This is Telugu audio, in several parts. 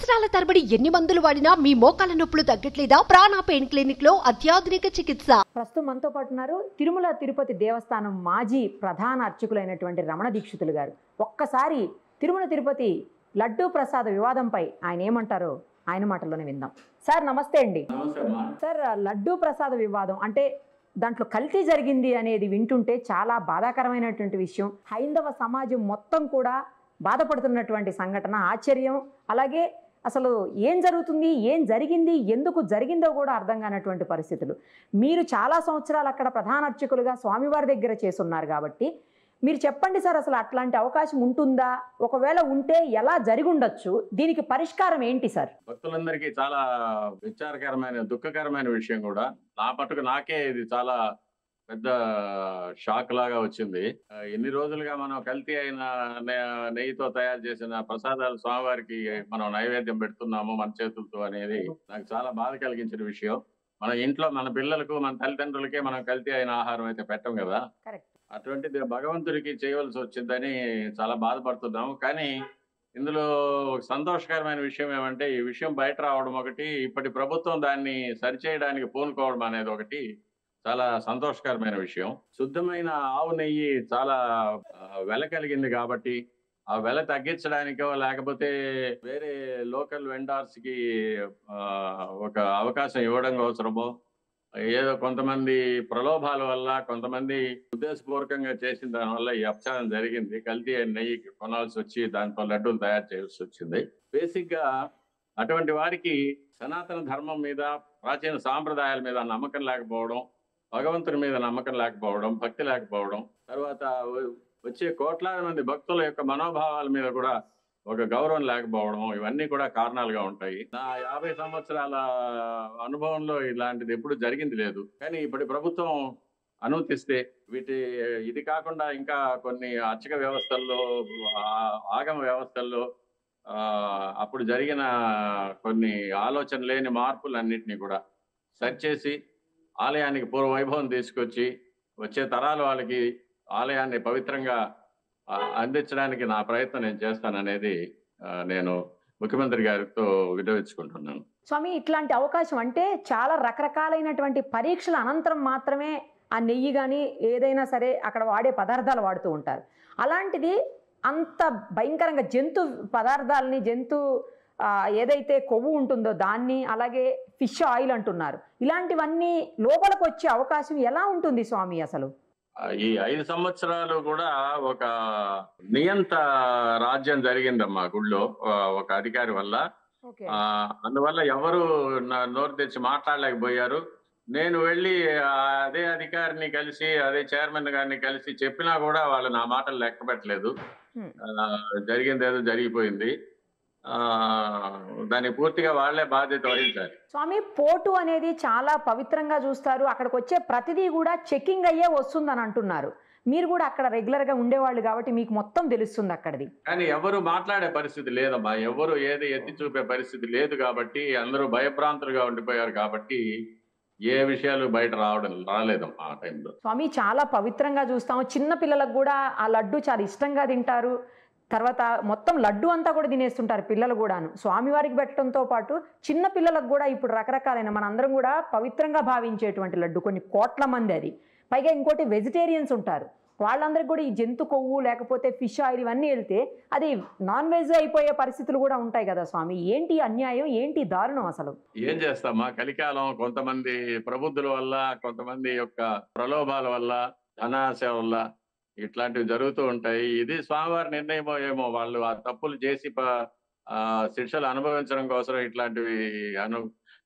సంవత్సరాల తరబడి ఎన్ని మందులు వాడినా మీ మోకాల నొప్పులు తగ్గట్లేదా? ప్రాణ పెయిన్ క్లినిక్ లో అత్యాధునిక చికిత్స. ప్రస్తుతం మనతో పాటు ఉన్నారు తిరుమల తిరుపతి దేవస్థానం మాజీ ప్రధాన అర్చకులైనటువంటి రమణ దీక్షితులు గారు. ఒక్కసారి తిరుమల తిరుపతి లడ్డూ ప్రసాద వివాదంపై ఆయన ఏమంటారో ఆయన మాటల్లోనే విందాం. సార్ నమస్తే అండి. సార్, లడ్డూ ప్రసాద వివాదం అంటే దాంట్లో కల్తీ జరిగింది అనేది వింటుంటే చాలా బాధాకరమైనటువంటి విషయం. హైందవ సమాజం మొత్తం కూడా బాధపడుతున్నటువంటి సంఘటన, ఆశ్చర్యం. అలాగే అసలు ఏం జరుగుతుంది, ఏం జరిగింది, ఎందుకు జరిగిందో కూడా అర్థం కానటువంటి పరిస్థితులు. మీరు చాలా సంవత్సరాలు అక్కడ ప్రధాన అర్చకులుగా స్వామివారి దగ్గర చేసున్నారు కాబట్టి మీరు చెప్పండి సార్, అసలు అట్లాంటి అవకాశం ఉంటుందా? ఒకవేళ ఉంటే ఎలా జరిగి ఉండొచ్చు? దీనికి పరిష్కారం ఏంటి సార్? భక్తులందరికీ చాలా విచారకరమైన, దుఃఖకరమైన విషయం కూడా. నా పట్టుకు నాకే ఇది చాలా పెద్ద షాక్ లాగా వచ్చింది. ఎన్ని రోజులుగా మనం కల్తీ అయిన నెయ్యితో తయారు చేసిన ప్రసాదాలు స్వామివారికి మనం నైవేద్యం పెడుతున్నాము మన చేతులతో అనేది నాకు చాలా బాధ కలిగించిన విషయం. మన ఇంట్లో మన పిల్లలకు, మన తల్లిదండ్రులకే మనం కల్తీ అయిన ఆహారం అయితే పెట్టం కదా. అటువంటిది భగవంతుడికి చేయవలసి వచ్చిందని చాలా బాధపడుతున్నాము. కానీ ఇందులో సంతోషకరమైన విషయం ఏమంటే, ఈ విషయం బయట రావడం ఒకటి, ఇప్పటి ప్రభుత్వం దాన్ని సరిచేయడానికి పూనుకోవడం అనేది ఒకటి చాలా సంతోషకరమైన విషయం. శుద్ధమైన ఆవు నెయ్యి చాలా వెల కలిగింది కాబట్టి ఆ వెల తగ్గించడానికో లేకపోతే వేరే లోకల్ వెండర్స్ కి ఒక అవకాశం ఇవ్వడం అవసరమో, ఏదో కొంతమంది ప్రలోభాల వల్ల, కొంతమంది ఉద్దేశపూర్వకంగా చేసిన దాని వల్ల ఈ అపచారం జరిగింది. కల్తీ నెయ్యి కొనాల్సి వచ్చి దాంతో లడ్డూలు తయారు చేయాల్సి వచ్చింది. బేసిక్ గా అటువంటి వారికి సనాతన ధర్మం మీద, ప్రాచీన సాంప్రదాయాల మీద నమ్మకం లేకపోవడం, భగవంతుని మీద నమ్మకం లేకపోవడం, భక్తి లేకపోవడం, తర్వాత వచ్చే కోట్లాది మంది భక్తుల యొక్క మనోభావాల మీద కూడా ఒక గౌరవం లేకపోవడం, ఇవన్నీ కూడా కారణాలుగా ఉంటాయి. నా 50 సంవత్సరాల అనుభవంలో ఇలాంటిది ఎప్పుడు జరిగింది లేదు. కానీ ఇప్పటి ప్రభుత్వం అనుమతిస్తే ఇది కాకుండా ఇంకా కొన్ని అర్చక వ్యవస్థల్లో, ఆగమ వ్యవస్థల్లో అప్పుడు జరిగిన కొన్ని ఆలోచన లేని మార్పులన్నింటినీ కూడా సరిచేసి ఆలయానికి పూర్వ వైభవం తీసుకొచ్చి వచ్చే తరాల వాళ్ళకి ఆలయాన్ని పవిత్రంగా అందించడానికి నా ప్రయత్నం నేను చేస్తాననేది నేను ముఖ్యమంత్రి గారితో విన్నవించుకుంటున్నాను. స్వామి, ఇట్లాంటి అవకాశం అంటే చాలా రకరకాలైనటువంటి పరీక్షల అనంతరం మాత్రమే ఆ నెయ్యి కానీ ఏదైనా సరే అక్కడ వాడే పదార్థాలు వాడుతూ ఉంటారు. అలాంటిది అంత భయంకరంగా జంతు పదార్థాలని, ఏదైతే కొవ్వు ఉంటుందో దాన్ని, అలాగే ఫిష్ ఆయిల్ అంటున్నారు, ఇలాంటివన్నీ లోపలికి వచ్చే అవకాశం ఎలా ఉంటుంది స్వామి? అసలు ఈ 5 సంవత్సరాలు కూడా ఒక నియంత రాజ్యం జరిగిందమ్మా గుళ్ళో ఒక అధికారి వల్ల. అందువల్ల ఎవరు నోరు తెచ్చి మాట్లాడలేకపోయారు. నేను వెళ్ళి అదే అధికారిని కలిసి, అదే చైర్మన్ గారిని కలిసి చెప్పినా కూడా వాళ్ళు నా మాటలు లెక్క పెట్టలేదు. జరిగింది ఏదో జరిగిపోయింది, దానికి పూర్తిగా వాళ్లే బాధ్యత వహించాలి. స్వామి, పోటు అనేది చాలా పవిత్రంగా చూస్తారు. అక్కడికి వచ్చే ప్రతిదీ కూడా చెకింగ్ అయ్యే వస్తుందని అంటున్నారు. మీరు కూడా అక్కడ రెగ్యులర్ గా ఉండేవాళ్ళు కాబట్టి మీకు మొత్తం తెలుస్తుంది అక్కడిది. కానీ ఎవరు మాట్లాడే పరిస్థితి లేదమ్మా, ఎవరు ఏది ఎత్తి చూపే పరిస్థితి లేదు కాబట్టి అందరూ భయభ్రాంతులుగా ఉండిపోయారు కాబట్టి ఏ విషయాలు బయట రాలేదమ్మా ఆ టైంలో. స్వామి, చాలా పవిత్రంగా చూస్తాము. చిన్న పిల్లలకు కూడా ఆ లడ్డు చాలా ఇష్టంగా తింటారు. తర్వాత మొత్తం లడ్డు అంతా కూడా తినేస్తుంటారు పిల్లలు కూడాను. స్వామివారికి పెట్టడంతో పాటు చిన్న పిల్లలకు కూడా ఇప్పుడు రకరకాలైన, మనందరం కూడా పవిత్రంగా భావించేటువంటి లడ్డు, కొన్ని కోట్ల మంది అది. పైగా ఇంకోటి వెజిటేరియన్స్ ఉంటారు, వాళ్ళందరికీ కూడా ఈ జంతు కొవ్వు లేకపోతే ఫిష్ ఆయిల్ ఇవన్నీ వెళ్తే అది నాన్ వెజ్ అయిపోయే పరిస్థితులు కూడా ఉంటాయి కదా స్వామి. ఏంటి అన్యాయం, ఏంటి దారుణం అసలు? ఏం చేస్తామా, కలికాలం కొంతమంది ప్రబుద్ధుల వల్ల, కొంతమంది యొక్క ప్రలోభాల వల్ల, ధనాశ వల్ల ఇట్లాంటివి జరుగుతూ ఉంటాయి. ఇది స్వామివారి నిర్ణయమో ఏమో, వాళ్ళు ఆ తప్పులు చేసి శిక్షలు అనుభవించడం కోసం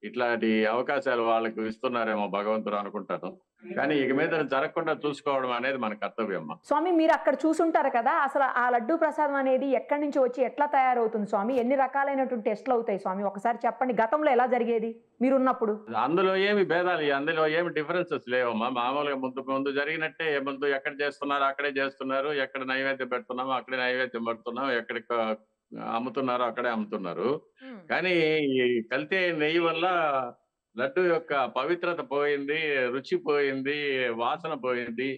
ఇట్లాంటి అవకాశాలు వాళ్ళకు ఇస్తున్నారేమో భగవంతుడు అనుకుంటాను. కానీ ఇక మీద జరగకుండా చూసుకోవడం అనేది మన కర్తవ్యం. స్వామి, మీరు అక్కడ చూసుంటారు కదా, అసలు ఆ లడ్డూ ప్రసాదం అనేది ఎక్కడి నుంచి వచ్చి ఎట్లా తయారవుతుంది స్వామి? ఎన్ని రకాలైనటువంటి టెస్ట్లు అవుతాయి స్వామి? ఒకసారి చెప్పండి, గతంలో ఎలా జరిగేది మీరున్నప్పుడు? అందులో ఏమి భేదాలు, అందులో ఏమి డిఫరెన్సెస్ లేవమ్మా. మామూలుగా ముందు జరిగినట్టే, ముందు ఎక్కడ చేస్తున్నారు అక్కడే చేస్తున్నారు, ఎక్కడ నైవేద్యం పెడుతున్నామో అక్కడే నైవేద్యం పెడుతున్నాం, ఎక్కడికి అమ్ముతున్నారో అక్కడే అమ్ముతున్నారు. కానీ ఈ కల్తీ నెయ్యి వల్ల లడ్డు యొక్క పవిత్రత పోయింది, రుచి పోయింది, వాసన పోయింది.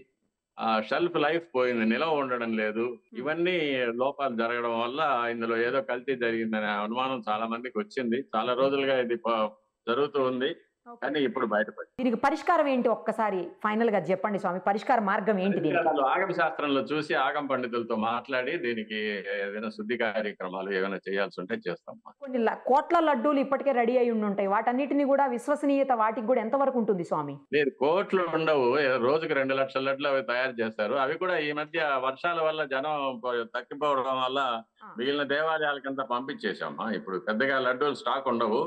షెల్ఫ్ లైఫ్ పోయింది, నిలవ ఉండడం లేదు. ఇవన్నీ లోపాలు జరగడం వల్ల ఇందులో ఏదో కల్తీ జరిగిందనే అనుమానం చాలా మందికి వచ్చింది. చాలా రోజులుగా ఇది జరుగుతూ ఉంది, కానీ ఇప్పుడు బయటపడింది. దీనికి పరిష్కారం ఏంటి ఒక్కసారి ఫైనల్ గా చెప్పండి స్వామి, పరిష్కార మార్గం ఏంటి దీనికి? ఆగమ శాస్త్రంలో చూసి ఆగమ పండితులతో మాట్లాడి దీనికి ఏదైనా శుద్ధి కార్యక్రమాలు ఏమైనా చేయాల్సి ఉంటే చేస్తాం. కొన్ని కోట్ల లడ్డూలు ఇప్పటికే రెడీ అయి ఉంటాయి, వాటన్నిటిని కూడా విశ్వసనీయత వాటికి కూడా ఎంతవరకు ఉంటుంది స్వామి? లేదు, కోట్లు ఉండవు. రోజుకి 2 లక్షల లడ్లు అవి తయారు చేస్తారు. అవి కూడా ఈ మధ్య వర్షాల వల్ల జనం తగ్గిపోవడం వల్ల మిగిలిన దేవాలయాలకంతా పంపించేసామా. ఇప్పుడు పెద్దగా లడ్డూలు స్టాక్ ఉండవు.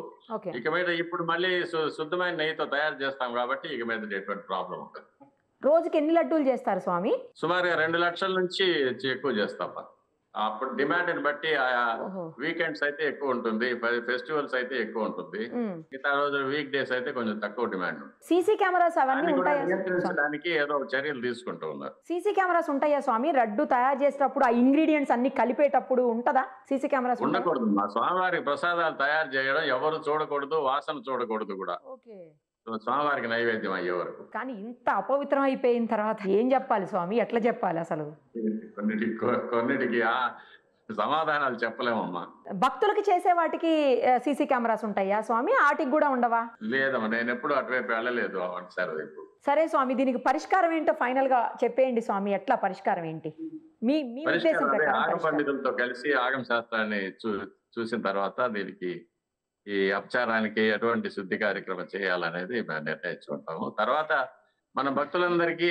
ఇక మీద ఇప్పుడు మళ్ళీ శుద్ధమైన నెయ్యితో తయారు చేస్తాం కాబట్టి ఇక మీద ఎటువంటి ప్రాబ్లం ఉండదు. రోజుకి ఎన్ని లడ్డూలు చేస్తారు స్వామి? సుమారుగా 2 లక్షల నుంచి ఎక్కువ చేస్తాం. అప్పుడు డిమాండ్ బట్టి వీకెండ్స్ అయితే ఎక్కువ ఉంటుంది, ఫెస్టివల్స్ అయితే ఎక్కువ ఉంటుంది, మిగతా రోజు వీక్ డేస్ అయితే కొంచెం తక్కువ డిమాండ్. సీసీ కెమెరాస్ అవన్నీ ఉంటాయా? నియంత్రించడానికి ఏదో చర్యలు తీసుకుంటూ ఉన్నారు. సీసీ కెమెరాస్ ఉంటాయా స్వామి? లడ్డు తయారు చేసేటప్పుడు ఆ ఇంగ్రీడియంట్స్ అన్ని కలిపేటప్పుడు ఉంటదా సీసీ కెమెరాస్? ఉండకూడదు. మా స్వామివారికి ప్రసాదాలు తయారు చేయడం ఎవరు చూడకూడదు, వాసన చూడకూడదు కూడా. స్వామివారికి నైవేద్యం అయ్యే వరకు. కానీ ఇంత అపవిత్రం అయిపోయిన తర్వాత ఏం చెప్పాలి స్వామి, ఎట్లా చెప్పాలి అసలు? కొన్నిటికి సమాధానాలు చెప్పలేమమ్మా. భక్తులకి చేసే వాటికి సీసీ కెమెరాస్ ఉంటాయా స్వామి? వాటికి కూడా ఉండవా? లేదమ్మా, నేను ఎప్పుడు అటువైపు వెళ్ళలేదు. సరే స్వామి, దీనికి పరిష్కారం ఏంటో ఫైనల్ గా చెప్పేయండి స్వామి, ఎట్లా పరిష్కారం ఏంటి మీ ఉద్దేశం ప్రకారం? ఆగమ పండితులతో కలిసి ఆగమ శాస్త్రాన్ని చూసిన తర్వాత దీనికి ఈ అపచారానికి ఎటువంటి శుద్ధి కార్యక్రమం చేయాలనేది మేము నిర్ణయించుకుంటాము. తర్వాత మన భక్తులందరికీ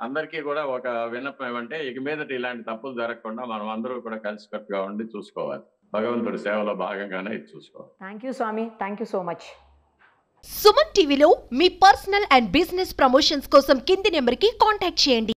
అందరికీ కూడా ఒక విన్నపం ఏమంటే, ఇక మీదట ఇలాంటి తప్పులు జరగకుండా మనం అందరూ కూడా కలిసికట్టుగా ఉండి చూసుకోవాలి. భగవంతుడి సేవలో భాగంగానే ఇది చూసుకోవాలి. థ్యాంక్ యూ స్వామి, thank you so much. Suman టీవీలో మీ పర్సనల్ అండ్ బిజినెస్ ప్రమోషన్స్ కోసం కింది నెంబర్కి కాంటాక్ట్ చేయండి.